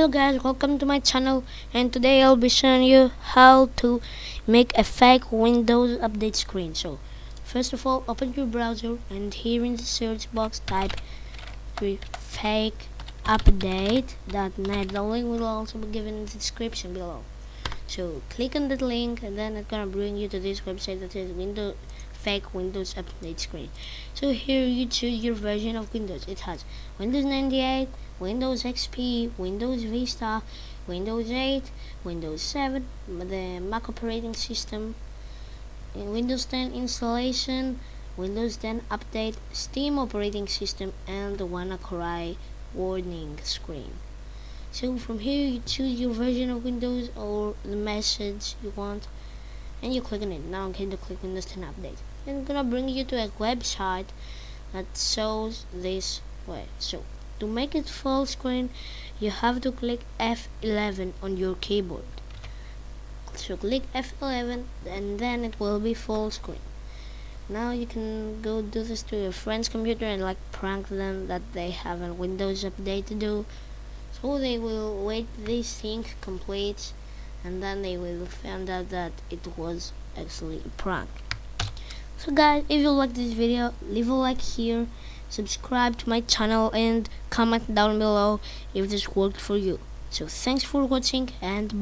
Hello guys, welcome to my channel, and today I'll be showing you how to make a fake Windows update screen. So first of all, open your browser and here in the search box type fake update.net. The link will also be given in the description below. So click on that link and then it's gonna bring you to this website that says fake Windows update screen. So here you choose your version of Windows. It has Windows 98, Windows XP, Windows Vista, Windows 8, Windows 7, the Mac operating system, Windows 10 installation, Windows 10 update, Steam operating system, and the WannaCry warning screen. So from here you choose your version of Windows or the message you want and you click on it. Now I'm going to click Windows 10 update. And it's gonna bring you to a website that shows this way. So to make it full screen you have to click F11 on your keyboard. So click F11 and then it will be full screen. Now you can go do this to your friend's computer and like prank them that they have a Windows update to do. So they will wait this thing complete and then they will find out that it was actually a prank. So guys, if you like this video, leave a like here, subscribe to my channel and comment down below if this worked for you. So thanks for watching and bye.